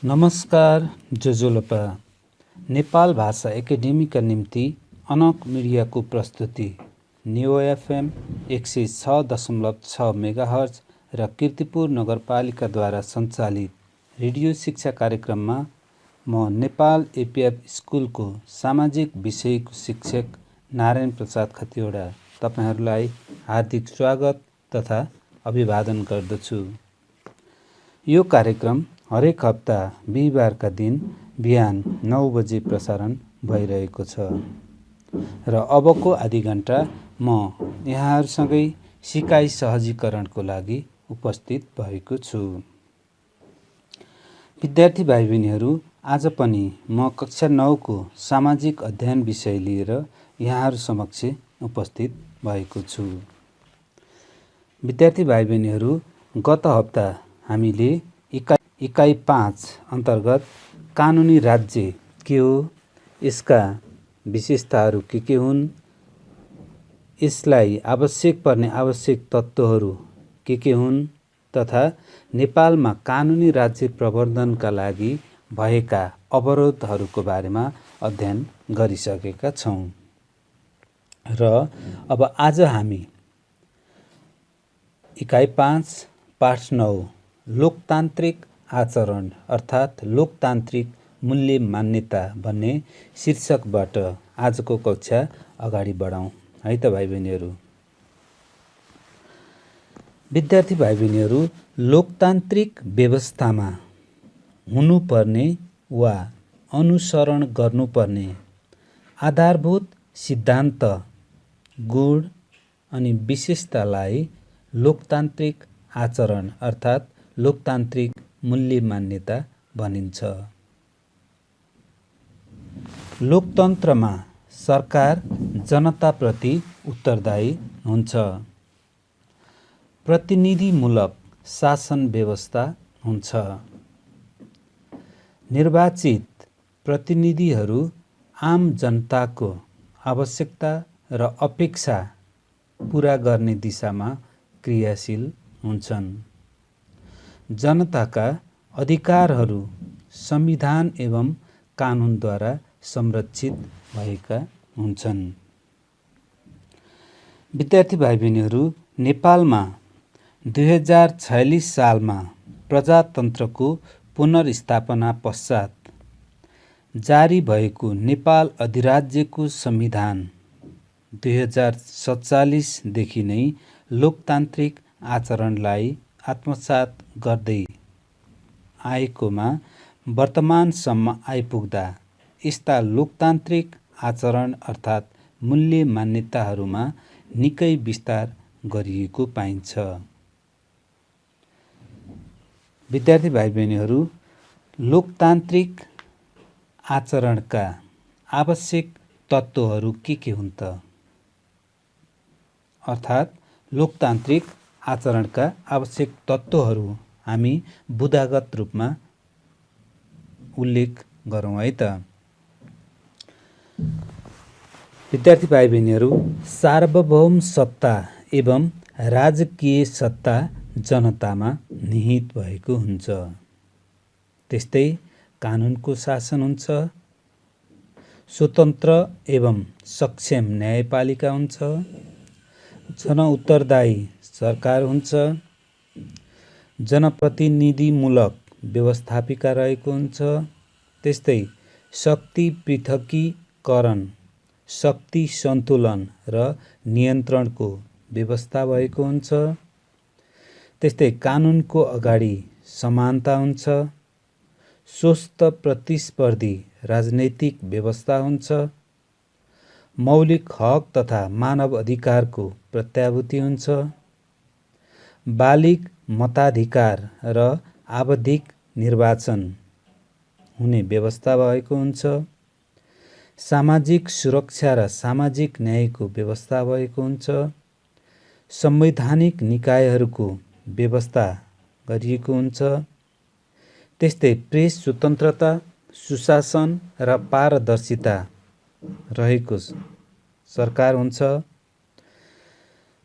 नमस्कार जोजोलपा नेपाल भाषा एकेडेमीका निम्ति अनक मिडियाको प्रस्तुति न्यू एफएम 106.6 मेगाहर्ज र कीर्तिपुर नगरपालिकाद्वारा सञ्चालित रेडियो शिक्षा कार्यक्रममा म नेपाल एपीएफ स्कुलको सामाजिक विषयको शिक्षक नारायण प्रसाद खतिवडा तपाईहरूलाई हार्दिक स्वागत तथा अभिवादन गर्दछु। यो कार्यक्रम हरेक हप्ता बिहिबारका दिन बिहान 9 बजे प्रसारण भइरहेको छ र अबको आधी घण्टा म यहाँहरूसँगै सिकाइ सहजीकरणको लागि उपस्थित भएको छु। विद्यार्थी भाइ बहिनीहरू, आज पनि म कक्षा 9 को सामाजिक अध्ययन विषय लिएर यहाँहरू समक्ष उपस्थित भएको छु। विद्यार्थी भाइ बहिनीहरू, गत हप्ता हामीले इकाइ 5 अन्तर्गत कानुनी राज्य के हो, यसका विशेषताहरू के हुन्, यसलाई आवश्यक पर्ने आवश्यक तत्त्वहरू के हुन् तथा नेपालमा कानुनी राज्य प्रवर्धनका लागि भएका अवरोधहरूको बारेमा अध्ययन गरिसकेका छौँ। र अब आज हामी इकाइ 5 पाठ 9 लोकतान्त्रिक आचरण अर्थात् लोकतान्त्रिक मूल्य मान्यता भन्ने शीर्षकबाट आजको कक्षा अगाडि बढाउँ है त भाइ बहिनीहरू। विद्यार्थी भाइ बहिनीहरू, लोकतान्त्रिक व्यवस्थामा हुनुपर्ने वा अनुसरण गर्नुपर्ने आधारभूत सिद्धान्त, गुण अनि विशेषतालाई लोकतान्त्रिक आचरण अर्थात् लोकतान्त्रिक मूल्य मान्यता भनिन्छ। लोकतन्त्रमा सरकार जनताप्रति उत्तरदायी हुन्छ। प्रतिनिधिमूलक शासन व्यवस्था हुन्छ। निर्वाचित प्रतिनिधिहरू आम जनताको आवश्यकता र अपेक्षा पूरा गर्ने दिशामा क्रियाशील हुन्छन्। जनताका अधिकारहरू संविधान एवं कानुनद्वारा संरक्षित भएका हुन्छन्। विद्यार्थी भाइ बहिनीहरू, नेपालमा 2046 सालमा प्रजातन्त्रको पुनर्स्थापना पश्चात जारी भएको नेपाल अधिराज्यको संविधान 2047 देखि नै लोकतान्त्रिक आचरणलाई आत्मसात गर्दै आएकोमा वर्तमानसम्म आइपुग्दा यस्ता लोकतान्त्रिक आचरण अर्थात् मूल्य मान्यताहरूमा निकै विस्तार गरिएको पाइन्छ। विद्यार्थी भाइ बहिनीहरू, लोकतान्त्रिक आचरणका आवश्यक तत्त्वहरू के हुन् त? अर्थात् लोकतान्त्रिक आचरणका आवश्यक तत्त्वहरू हामी बुदागत रूपमा उल्लेख गरौँ है त। विद्यार्थी भाइ बहिनीहरू, सार्वभौम सत्ता एवं राजकीय सत्ता जनतामा निहित भएको हुन्छ। त्यस्तै कानुनको शासन हुन्छ। स्वतन्त्र एवं सक्षम न्यायपालिका हुन्छ। जनउत्तरदायी सरकार हुन्छ। जनप्रतिनिधिमूलक व्यवस्थापिका रहेको हुन्छ। त्यस्तै शक्ति पृथकीकरण, शक्ति सन्तुलन र नियन्त्रणको व्यवस्था भएको हुन्छ। त्यस्तै कानुनको अगाडि समानता हुन्छ। स्वस्थ प्रतिस्पर्धी राजनैतिक व्यवस्था हुन्छ। मौलिक हक तथा मानव अधिकारको प्रत्याभूति हुन्छ। बालिग मताधिकार र आवधिक निर्वाचन हुने व्यवस्था भएको हुन्छ। सामाजिक सुरक्षा र सामाजिक न्यायको व्यवस्था भएको हुन्छ। संवैधानिक निकायहरूको व्यवस्था गरिएको हुन्छ। त्यस्तै प्रेस स्वतन्त्रता, सुशासन र पारदर्शिता रहेको सरकार हुन्छ।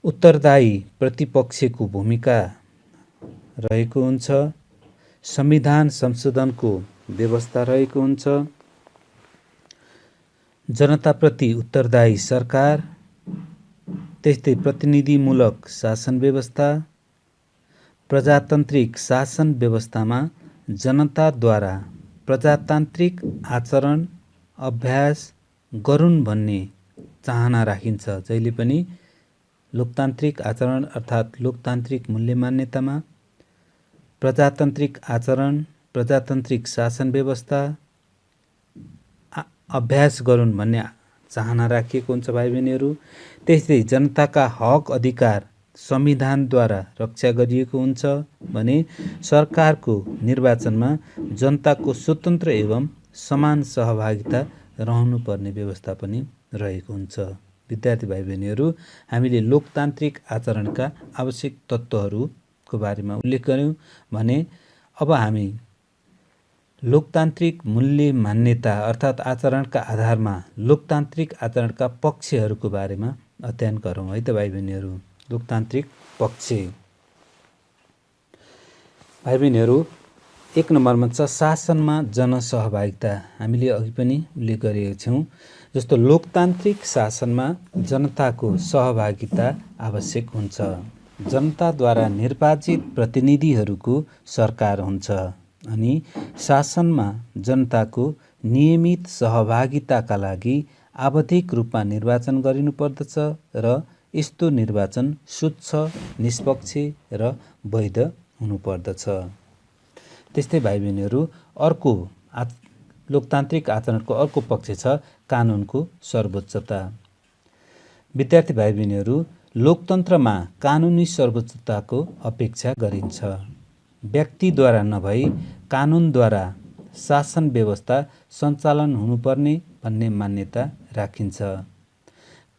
उत्तरदायी प्रतिपक्षको भूमिका रहेको हुन्छ। संविधान संशोधनको व्यवस्था रहेको हुन्छ। जनताप्रति उत्तरदायी सरकार, त्यस्तै प्रतिनिधिमूलक शासन व्यवस्था। प्रजातान्त्रिक शासन व्यवस्थामा जनताद्वारा प्रजातान्त्रिक आचरण अभ्यास गरून् भन्ने चाहना राखिन्छ। जहिले पनि लोकतान्त्रिक आचरण अर्थात् लोकतान्त्रिक मूल्य मान्यतामा प्रजातान्त्रिक आचरण, प्रजातान्त्रिक शासन व्यवस्था अभ्यास गरून् भन्ने चाहना राखिएको हुन्छ भाइ बहिनीहरू। त्यस्तै जनताका हक अधिकार संविधानद्वारा रक्षा गरिएको हुन्छ भने सरकारको निर्वाचनमा जनताको स्वतन्त्र एवं समान सहभागिता रहनुपर्ने व्यवस्था पनि रहेको हुन्छ। विद्यार्थी भाइ बहिनीहरू, हामीले लोकतान्त्रिक आचरणका आवश्यक तत्त्वहरूको बारेमा उल्लेख गर्यौँ भने अब हामी लोकतान्त्रिक मूल्य मान्यता अर्थात् आचरणका आधारमा लोकतान्त्रिक आचरणका पक्षहरूको बारेमा अध्ययन गरौँ है त भाइ बहिनीहरू। लोकतान्त्रिक पक्ष भाइ बहिनीहरू, 1 नम्बरमा छ शासनमा जनसहभागिता। हामीले अघि पनि उल्लेख गरेका छौँ। जस्तो लोकतान्त्रिक शासनमा जनताको सहभागिता आवश्यक हुन्छ। जनताद्वारा निर्वाचित प्रतिनिधिहरूको सरकार हुन्छ अनि शासनमा जनताको नियमित सहभागिताका लागि आवधिक रूपमा निर्वाचन गरिनुपर्दछ र यस्तो निर्वाचन स्वच्छ, निष्पक्ष र वैध हुनुपर्दछ। त्यस्तै भाइ बहिनीहरू, अर्को लोकतान्त्रिक आचरणको अर्को पक्ष छ कानुनको सर्वोच्चता। विद्यार्थी भाइ बहिनीहरू, लोकतन्त्रमा कानुनी सर्वोच्चताको अपेक्षा गरिन्छ। व्यक्तिद्वारा नभई कानुनद्वारा शासन व्यवस्था सञ्चालन हुनुपर्ने भन्ने मान्यता राखिन्छ।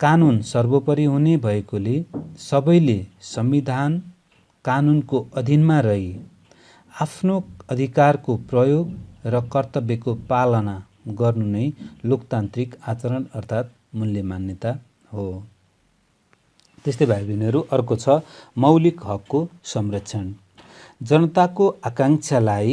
कानुन सर्वोपरि हुने भएकोले सबैले संविधान कानुनको अधीनमा रही आफ्नो अधिकारको प्रयोग र कर्तव्यको पालना गर्नु नै लोकतान्त्रिक आचरण अर्थात् मूल्य मान्यता हो। त्यस्तै भाइ बहिनीहरू, अर्को छ मौलिक हकको संरक्षण। जनताको आकाङ्क्षालाई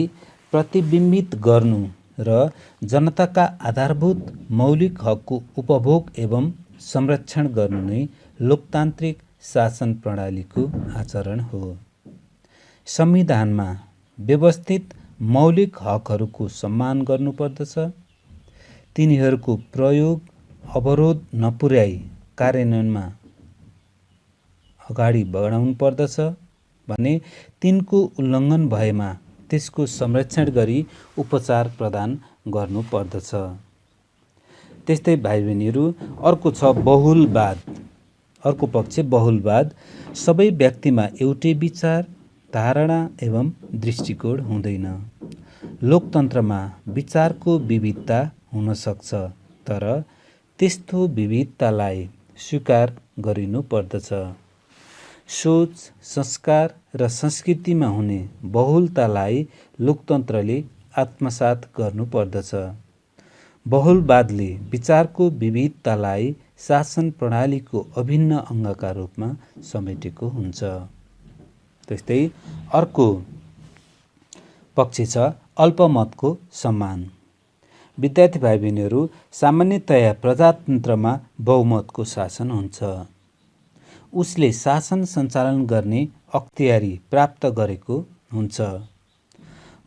प्रतिबिम्बित गर्नु र जनताका आधारभूत मौलिक हकको उपभोग एवं संरक्षण गर्नु नै लोकतान्त्रिक शासन प्रणालीको आचरण हो। संविधानमा व्यवस्थित मौलिक हकहरूको सम्मान गर्नुपर्दछ। तिनीहरूको प्रयोग अवरोध नपुर्याई कार्यान्वयनमा अगाडि बढाउनु पर्दछ भने तिनको उल्लङ्घन भएमा त्यसको संरक्षण गरी उपचार प्रदान गर्नुपर्दछ। त्यस्तै भाइ बहिनीहरू, अर्को छ बहुलवाद। अर्को पक्ष बहुलवाद। सबै व्यक्तिमा एउटै विचार, धारणा एवं दृष्टिकोण हुँदैन। लोकतन्त्रमा विचारको विविधता हुन सक्छ, तर त्यस्तो विविधतालाई स्वीकार गरिनु पर्दछ। सोच, संस्कार र संस्कृतिमा हुने बहुलतालाई लोकतन्त्रले आत्मसात गर्नु पर्दछ। बहुलवादले विचारको विविधतालाई शासन प्रणालीको अभिन्न अङ्गका रूपमा समेटेको हुन्छ। त्यस्तै अर्को पक्ष छ अल्पमतको सम्मान। विद्यार्थी भाइ बहिनीहरू, सामान्यतया प्रजातन्त्रमा बहुमतको शासन हुन्छ। उसले शासन सञ्चालन गर्ने अख्तियारी प्राप्त गरेको हुन्छ।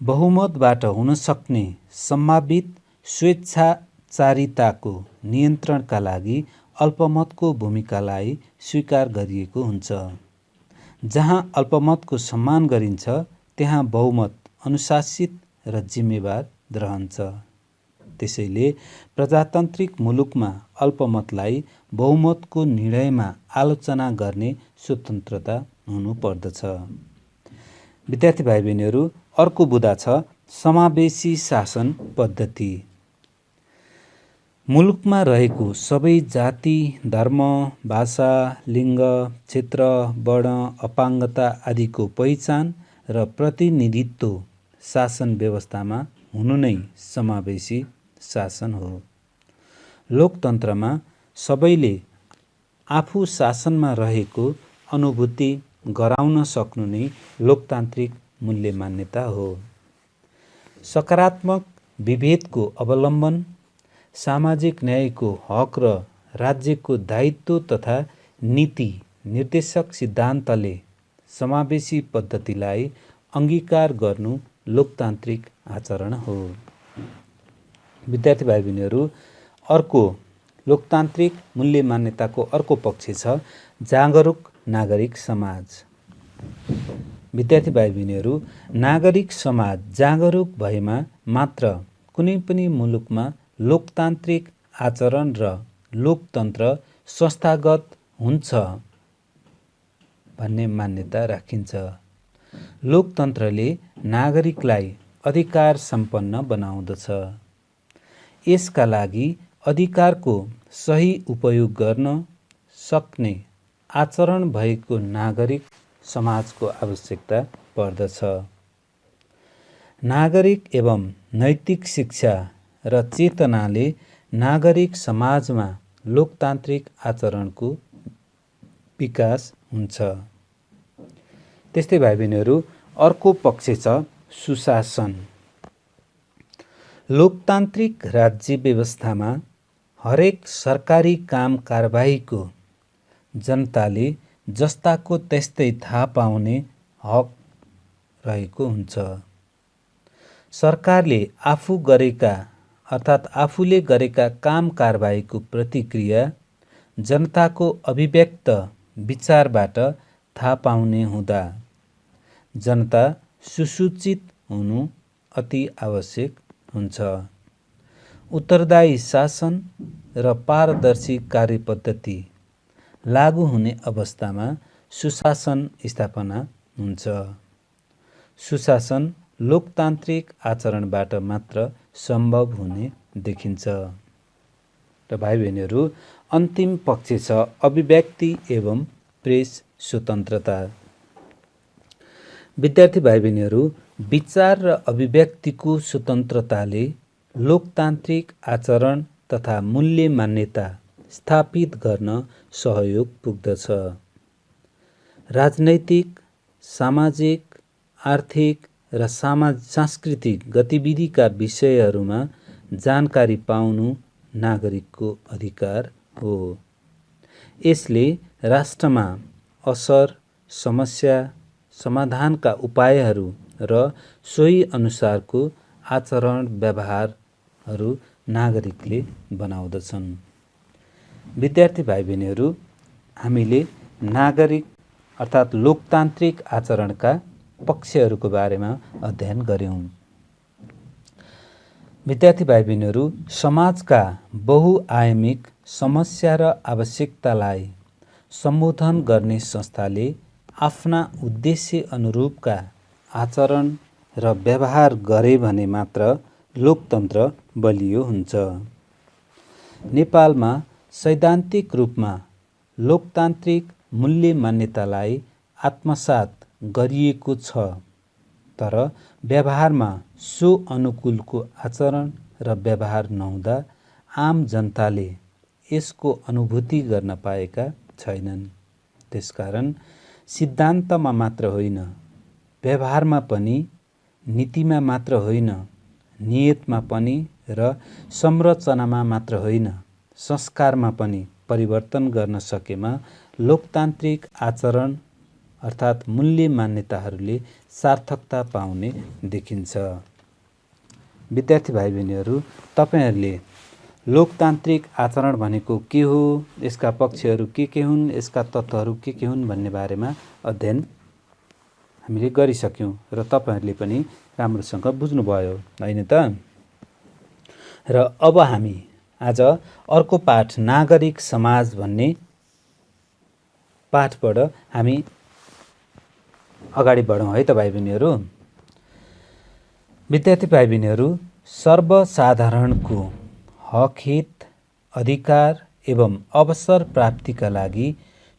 बहुमतबाट हुन सक्ने सम्भावित स्वेच्छाचारिताको नियन्त्रणका लागि अल्पमतको भूमिकालाई स्वीकार गरिएको हुन्छ। जहाँ अल्पमतको सम्मान गरिन्छ त्यहाँ बहुमत अनुशासित र जिम्मेवार रहन्छ। त्यसैले प्रजातान्त्रिक मुलुकमा अल्पमतलाई बहुमतको निर्णयमा आलोचना गर्ने स्वतन्त्रता हुनुपर्दछ। विद्यार्थी भाइ बहिनीहरू, अर्को बुँदा छ समावेशी शासन पद्धति। मुलुकमा रहेको सबै जाति, धर्म, भाषा, लिङ्ग, क्षेत्र, वर्ण, अपाङ्गता आदिको पहिचान र प्रतिनिधित्व शासन व्यवस्थामा हुनु नै समावेशी शासन हो। लोकतन्त्रमा सबैले आफू शासनमा रहेको अनुभूति गराउन सक्नु नै लोकतान्त्रिक मूल्य मान्यता हो। सकारात्मक विभेदको अवलम्बन, सामाजिक न्यायको हक र राज्यको दायित्व तथा नीति निर्देशक सिद्धान्तले समावेशी पद्धतिलाई अङ्गीकार गर्नु लोकतान्त्रिक आचरण हो। विद्यार्थी भाइ बहिनीहरू, अर्को लोकतान्त्रिक मूल्य मान्यताको अर्को पक्ष छ जागरुक नागरिक समाज। विद्यार्थी भाइ बहिनीहरू, नागरिक समाज जागरुक भएमा मात्र कुनै पनि मुलुकमा लोकतान्त्रिक आचरण र लोकतन्त्र संस्थागत हुन्छ भन्ने मान्यता राखिन्छ। लोकतन्त्रले नागरिकलाई अधिकार सम्पन्न बनाउँदछ। यसका लागि अधिकारको सही उपयोग गर्न सक्ने आचरण भएको नागरिक समाजको आवश्यकता पर्दछ। नागरिक एवं नैतिक शिक्षा र चेतनाले नागरिक समाजमा लोकतान्त्रिक आचरणको विकास हुन्छ। त्यस्तै भाइ बहिनीहरू, अर्को पक्ष छ सुशासन। लोकतान्त्रिक राज्य व्यवस्थामा हरेक सरकारी काम कारबाहीको जनताले जस्ताको त्यस्तै थाहा पाउने हक रहेको हुन्छ। सरकारले आफूले गरेका काम कारबाहीको प्रतिक्रिया जनताको अभिव्यक्त विचारबाट थाहा पाउने हुँदा जनता सुसूचित हुनु अति आवश्यक हुन्छ। उत्तरदायी शासन र पारदर्शी कार्यपद्धति लागू हुने अवस्थामा सुशासन स्थापना हुन्छ। सुशासन लोकतान्त्रिक आचरणबाट मात्र सम्भव हुने देखिन्छ। र भाइ बहिनीहरू, अन्तिम पक्ष छ अभिव्यक्ति एवं प्रेस स्वतन्त्रता। विद्यार्थी भाइ बहिनीहरू, विचार र अभिव्यक्तिको स्वतन्त्रताले लोकतान्त्रिक आचरण तथा मूल्य मान्यता स्थापित गर्न सहयोग पुग्दछ। राजनैतिक, सामाजिक, आर्थिक र सांस्कृतिक गतिविधिका विषयहरूमा जानकारी पाउनु नागरिकको अधिकार हो। यसले राष्ट्रमा असर, समस्या समाधानका उपायहरू र सोही अनुसारको आचरण व्यवहारहरू नागरिकले बनाउँदछन्। विद्यार्थी भाइ बहिनीहरू, हामीले नागरिक अर्थात् लोकतान्त्रिक आचरणका पक्षहरूको बारेमा अध्ययन गर्यौं। विद्यार्थी भाइ बहिनीहरू, समाजका बहुआयामिक समस्या र आवश्यकतालाई सम्बोधन गर्ने संस्थाले आफ्ना उद्देश्य अनुरूपका आचरण र व्यवहार गरे भने मात्र लोकतन्त्र बलियो हुन्छ। नेपालमा सैद्धान्तिक रूपमा लोकतान्त्रिक मूल्य मान्यतालाई आत्मसात गरिएको छ, तर व्यवहारमा सो अनुकूलको आचरण र व्यवहार नहुँदा आम जनताले यसको अनुभूति गर्न पाएका छैनन्। त्यसकारण सिद्धान्तमा मात्र होइन, व्यवहारमा पनि, नीतिमा मात्र होइन, नियतमा पनि र संरचनामा मात्र होइन, संस्कारमा पनि परिवर्तन गर्न सकेमा लोकतान्त्रिक आचरण अर्थात् मूल्य मान्यताहरूले सार्थकता पाउने देखिन्छ। विद्यार्थी भाइ बहिनीहरू, तपाईहरूले लोकतान्त्रिक आचरण भनेको के हो, यसका पक्षहरू के हुन्, यसका तत्त्वहरू के हुन् भन्ने बारेमा अध्ययन हामीले गरिसक्यौँ र तपाईहरूले पनि राम्रोसँग बुझ्नुभयो, होइन त? र अब हामी आज अर्को पाठ नागरिक समाज भन्ने पाठबाट हामी अगाडि बढौँ है त भाइ बहिनीहरू। विद्यार्थी भाइ बहिनीहरू, सर्वसाधारणको हक हित, अधिकार एवं अवसर प्राप्तिका लागि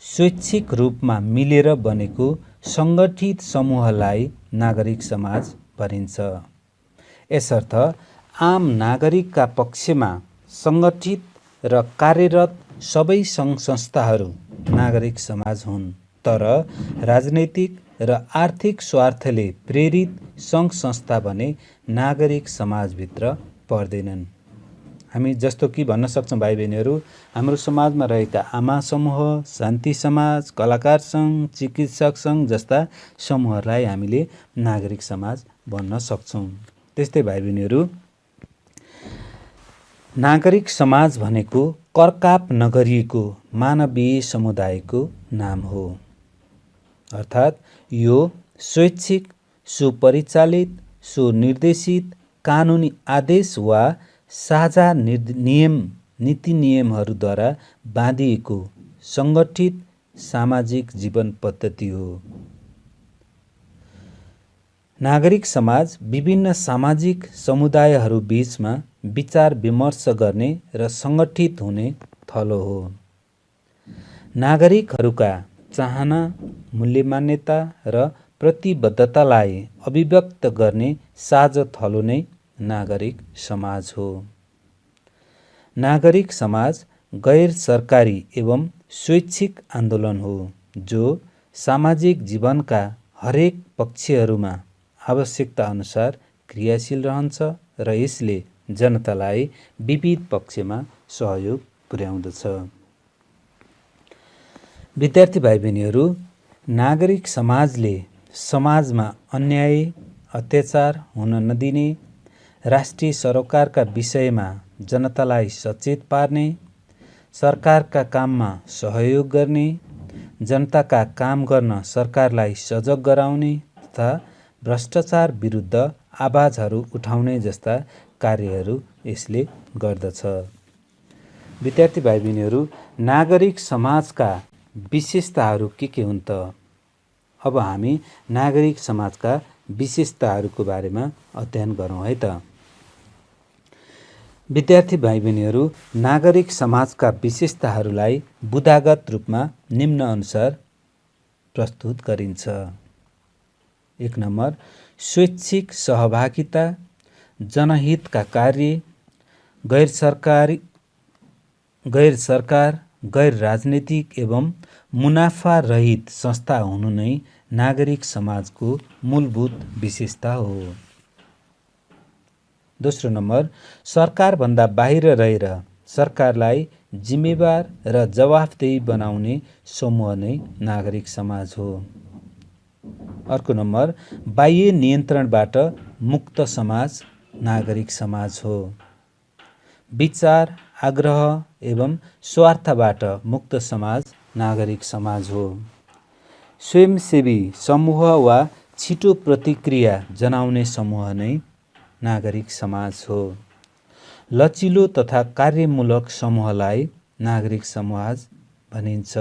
स्वैच्छिक रूपमा मिलेर बनेको सङ्गठित समूहलाई नागरिक समाज भनिन्छ। यसर्थ आम नागरिकका पक्षमा सङ्गठित र कार्यरत सबै सङ्घ संस्थाहरू नागरिक समाज हुन्। तर राजनैतिक, र आर्थिक स्वार्थले प्रेरित सङ्घ संस्था भने नागरिक समाजभित्र पर्दैनन्। हामी जस्तो कि भन्न सक्छौँ भाइ बहिनीहरू, हाम्रो समाजमा रहेका आमा समूह, शान्ति समाज, कलाकार सङ्घ, चिकित्सक सङ्घ जस्ता समूहहरूलाई हामीले नागरिक समाज भन्न सक्छौँ। त्यस्तै भाइ बहिनीहरू, नागरिक समाज भनेको करकाप नगरिएको मानवीय समुदायको नाम हो। अर्थात् यो स्वैच्छिक, सुपरिचालित, सुनिर्देशित कानुनी आदेश वा साझा नीति नियमहरूद्वारा बाँधिएको सङ्गठित सामाजिक जीवन पद्धति हो। नागरिक समाज विभिन्न सामाजिक समुदायहरू बीचमा विचार विमर्श गर्ने र सङ्गठित हुने थलो हो। नागरिकहरूका चाहना, मूल्य मान्यता र प्रतिबद्धतालाई अभिव्यक्त गर्ने साझा थलो नै नागरिक समाज हो। नागरिक समाज गैर सरकारी एवं स्वैच्छिक आन्दोलन हो जो सामाजिक जीवनका हरेक पक्षहरूमा आवश्यकता अनुसार क्रियाशील रहन्छ र यसले जनतालाई विविध पक्षमा सहयोग पुर्याउँदछ। विद्यार्थी भाइ बहिनीहरू, नागरिक समाजले समाजमा अन्याय, अत्याचार हुन नदिने, राष्ट्रिय सरोकारका विषयमा जनतालाई सचेत पार्ने, सरकारका काममा सहयोग गर्ने, जनताका काम गर्न सरकारलाई सजग गराउने तथा भ्रष्टाचार विरुद्ध आवाजहरू उठाउने जस्ता कार्यहरू यसले गर्दछ। विद्यार्थी भाइ बहिनीहरू, नागरिक समाजका विशेषताहरू के हुन् त? अब हामी नागरिक समाजका विशेषताहरूको बारेमा अध्ययन गरौँ है त। विद्यार्थी भाइ बहिनीहरू, नागरिक समाजका विशेषताहरूलाई बुदागत रूपमा निम्न अनुसार प्रस्तुत गरिन्छ। 1 नम्बर, स्वैच्छिक सहभागिता, जनहितका कार्य, गैर सरकार, गैर राजनीतिक एवं मुनाफा रहित संस्था हुनु नै नागरिक समाजको मूलभूत विशेषता हो। दोस्रो नम्बर, सरकारभन्दा बाहिर रहेर सरकारलाई जिम्मेवार र जवाफदेही बनाउने समूह नै नागरिक समाज हो। अर्को नम्बर, बाह्य नियन्त्रणबाट मुक्त समाज नागरिक समाज हो। विचार, आग्रह एवं स्वार्थबाट मुक्त समाज नागरिक समाज हो। स्वयंसेवी समूह वा छिटो प्रतिक्रिया जनाउने समूह नै नागरिक समाज हो। लचिलो तथा कार्यमूलक समूहलाई नागरिक समाज भनिन्छ।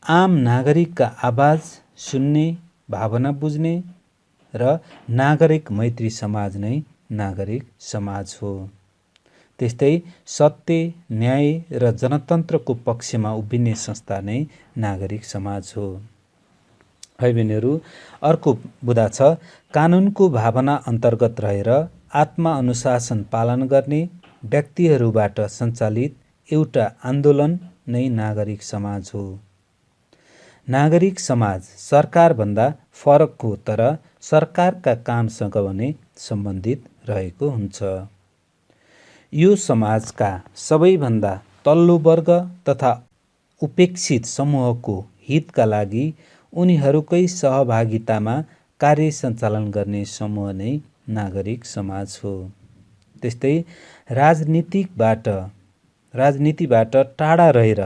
आम नागरिकका आवाज सुन्ने, भावना बुझ्ने र नागरिक मैत्री समाज नै नागरिक समाज हो। त्यस्तै सत्य, न्याय र जनतन्त्रको पक्षमा उभिने संस्था नै नागरिक समाज हो। भाइ बहिनीहरू, अर्को बुदा छ कानुनको भावना अन्तर्गत रहेर आत्मअनुशासन पालन गर्ने व्यक्तिहरूबाट सञ्चालित एउटा आन्दोलन नै नागरिक समाज हो। नागरिक समाज सरकारभन्दा फरक हो तर सरकारका कामसँग भने सम्बन्धित रहेको हुन्छ। यो समाजका सबैभन्दा तल्लो वर्ग तथा उपेक्षित समूहको हितका लागि उनीहरूकै सहभागितामा कार्य सञ्चालन गर्ने समूह नै नागरिक समाज हो। त्यस्तै राजनीतिबाट टाढा रहेर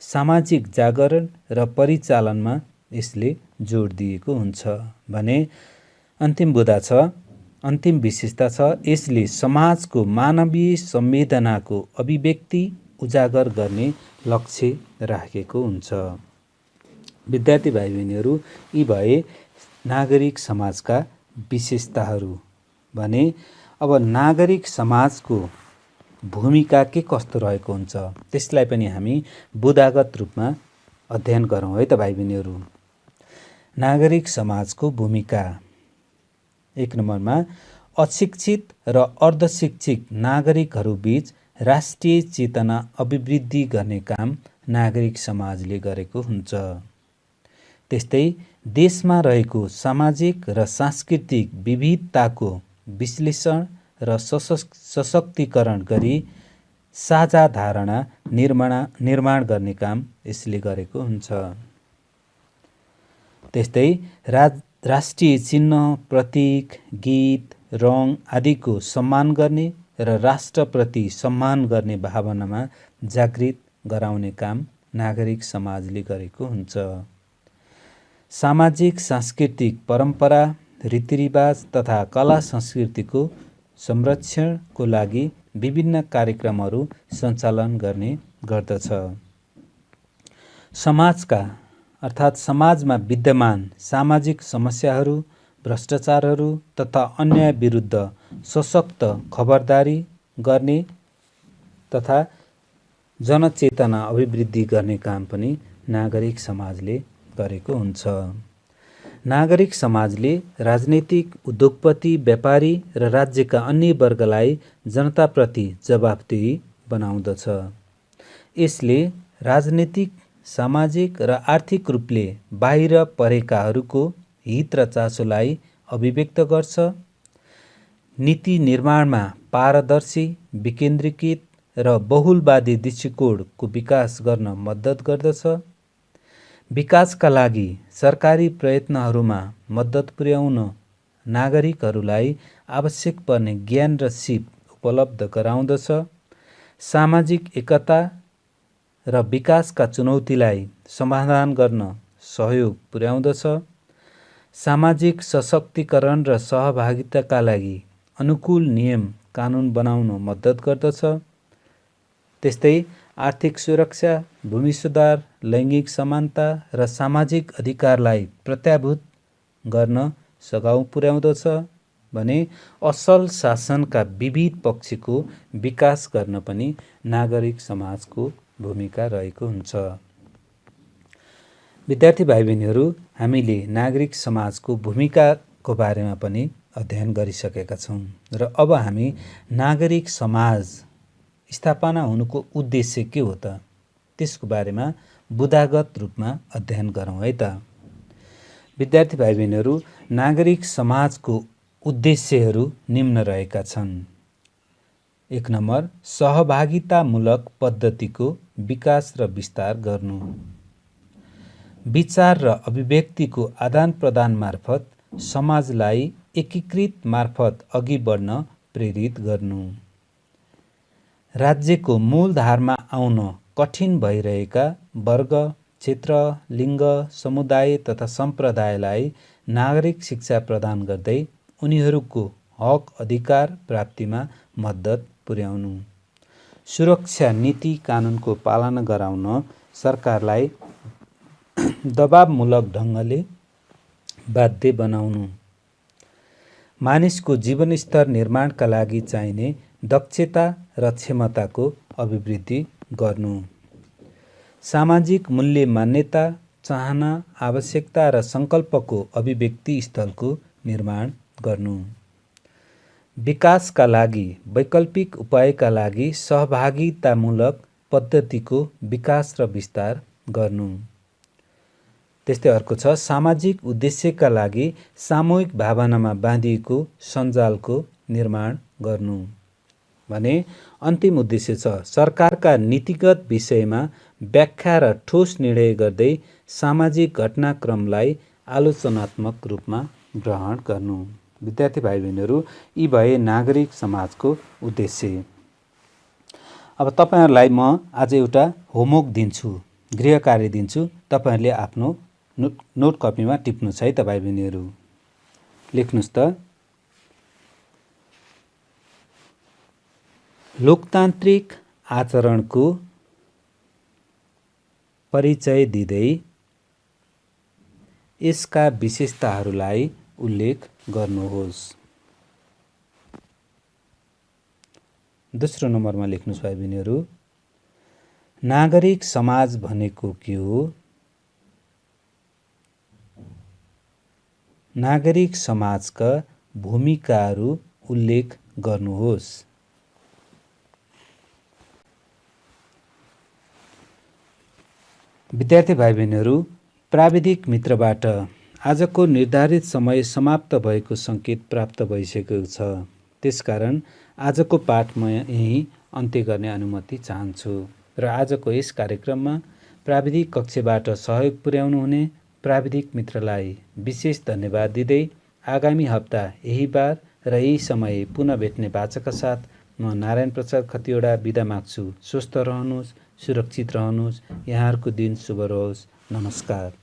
सामाजिक जागरण र परिचालनमा यसले जोड दिएको हुन्छ भने अन्तिम विशेषता छ यसले समाजको मानवीय संवेदनाको अभिव्यक्ति उजागर गर्ने लक्ष्य राखेको हुन्छ। विद्यार्थी भाइ बहिनीहरू, यी भए नागरिक समाजका विशेषताहरू भने अब नागरिक समाजको भूमिका के कस्तो रहेको हुन्छ त्यसलाई पनि हामी बुदागत रूपमा अध्ययन गरौँ है त भाइ बहिनीहरू। नागरिक समाजको भूमिका 1 नम्बरमा अशिक्षित र अर्धशिक्षित नागरिकहरू बीच राष्ट्रिय चेतना अभिवृद्धि गर्ने काम नागरिक समाजले गरेको हुन्छ। त्यस्तै देशमा रहेको सामाजिक र सांस्कृतिक विविधताको विश्लेषण र सशक्तिकरण गरी साझा धारणा निर्माण गर्ने काम यसले गरेको हुन्छ। त्यस्तै राष्ट्रिय चिन्ह, प्रतीक, गीत, रङ आदिको सम्मान गर्ने र राष्ट्रप्रति सम्मान गर्ने भावनामा जागृत गराउने काम नागरिक समाजले गरेको हुन्छ। सामाजिक सांस्कृतिक परम्परा, रीतिरिवाज तथा कला संस्कृतिको संरक्षणको लागि विभिन्न कार्यक्रमहरू सञ्चालन गर्ने गर्दछ। समाजका अर्थात् समाजमा विद्यमान सामाजिक समस्याहरू, भ्रष्टाचारहरू तथा अन्याय विरुद्ध सशक्त खबरदारी गर्ने तथा जनचेतना अभिवृद्धि गर्ने काम पनि नागरिक समाजले गरेको हुन्छ। नागरिक समाजले राजनीतिक, उद्योगपति, व्यापारी र राज्यका अन्य वर्गलाई जनताप्रति जवाफदेही बनाउँदछ। यसले राजनीतिक, सामाजिक र आर्थिक रूपले बाहिर परेकाहरूको हित र चासोलाई अभिव्यक्त गर्छ। नीति निर्माणमा पारदर्शी, विकेन्द्रीकृत र बहुलवादी दृष्टिकोणको विकास गर्न मद्दत गर्दछ। विकासका लागि सरकारी प्रयत्नहरूमा मद्दत पुर्याउन नागरिकहरूलाई आवश्यक पर्ने ज्ञान र सिप उपलब्ध गराउँदछ। सामाजिक एकता र विकासका चुनौतीलाई समाधान गर्न सहयोग पुर्याउँदछ। सामाजिक सशक्तिकरण र सहभागिताका लागि अनुकूल नियम कानुन बनाउन मद्दत गर्दछ। त्यस्तै आर्थिक सुरक्षा, भूमि सुधार, लैङ्गिक समानता र सामाजिक अधिकारलाई प्रत्याभूत गर्न सघाउ पुर्याउँदछ भने असल शासनका विविध पक्षको विकास गर्न पनि नागरिक समाजको भूमिका रहेको हुन्छ। विद्यार्थी भाइ बहिनीहरू, हामीले नागरिक समाजको भूमिकाको बारेमा पनि अध्ययन गरिसकेका छौँ र अब हामी नागरिक समाज स्थापना हुनुको उद्देश्य के हो त त्यसको बारेमा बुदागत रूपमा अध्ययन गरौँ है त। विद्यार्थी भाइ बहिनीहरू, नागरिक समाजको उद्देश्यहरू निम्न रहेका छन्। 1 नम्बर, सहभागितामूलक पद्धतिको विकास र विस्तार गर्नु। विचार र अभिव्यक्तिको आदान प्रदान मार्फत समाजलाई एकीकृत मार्फत अघि बढ्न प्रेरित गर्नु। राज्यको मूलधारमा आउन कठिन भइरहेका वर्ग, क्षेत्र, लिङ्ग, समुदाय तथा सम्प्रदायलाई नागरिक शिक्षा प्रदान गर्दै उनीहरूको हक अधिकार प्राप्तिमा मद्दत पुर्याउनु। सुरक्षा नीति कानुनको पालना गराउन सरकारलाई दबावमूलक ढङ्गले बाध्य बनाउनु। मानिसको जीवनस्तर निर्माणका लागि चाहिने दक्षता र क्षमताको अभिवृद्धि गर्नु। सामाजिक मूल्य, मान्यता, चाहना, आवश्यकता र सङ्कल्पको अभिव्यक्ति स्थलको निर्माण गर्नु। विकासका लागि वैकल्पिक उपायका लागि सहभागितामूलक पद्धतिको विकास र विस्तार गर्नु। त्यस्तै अर्को छ, सामाजिक उद्देश्यका लागि सामूहिक भावनामा बाँधिएको सञ्जालको निर्माण गर्नु। भने अन्तिम उद्देश्य छ सरकारका नीतिगत विषयमा व्याख्या र ठोस निर्णय गर्दै सामाजिक घटनाक्रमलाई आलोचनात्मक रूपमा ग्रहण गर्नु। विद्यार्थी भाइ बहिनीहरू, यी भए नागरिक समाजको उद्देश्य। अब तपाईहरुलाई म आज एउटा होमवर्क दिन्छु, गृह कार्य दिन्छु। तपाईहरुले आफ्नो नोट कपीमा टिप्नु छ है त भाइ बहिनीहरू। लेख्नुस् त। लोकतान्त्रिक आचरणको परिचय दिँदै यसका विशेषताहरूलाई उल्लेख गर्नुहोस्। दोस्रो नम्बरमा लेख्नुहोस् भाइ बहिनीहरू, नागरिक समाज भनेको के हो? नागरिक समाजका भूमिकाहरू उल्लेख गर्नुहोस्। विद्यार्थी भाइ बहिनीहरू, प्राविधिक मित्रबाट आजको निर्धारित समय समाप्त भएको सङ्केत प्राप्त भइसकेको छ। त्यसकारण आजको पाठ म यहीँ अन्त्य गर्ने अनुमति चाहन्छु र आजको यस कार्यक्रममा प्राविधिक कक्षबाट सहयोग पुर्याउनुहुने प्राविधिक मित्रलाई विशेष धन्यवाद दिँदै आगामी हप्ता यही बार र यही समय पुनः भेट्ने बाचाका साथ म नारायण प्रसाद खतिवडा बिदा माग्छु। स्वस्थ रहनुहोस्, सुरक्षित रहनुहोस्, यहाँहरूको दिन शुभ रहोस्। नमस्कार।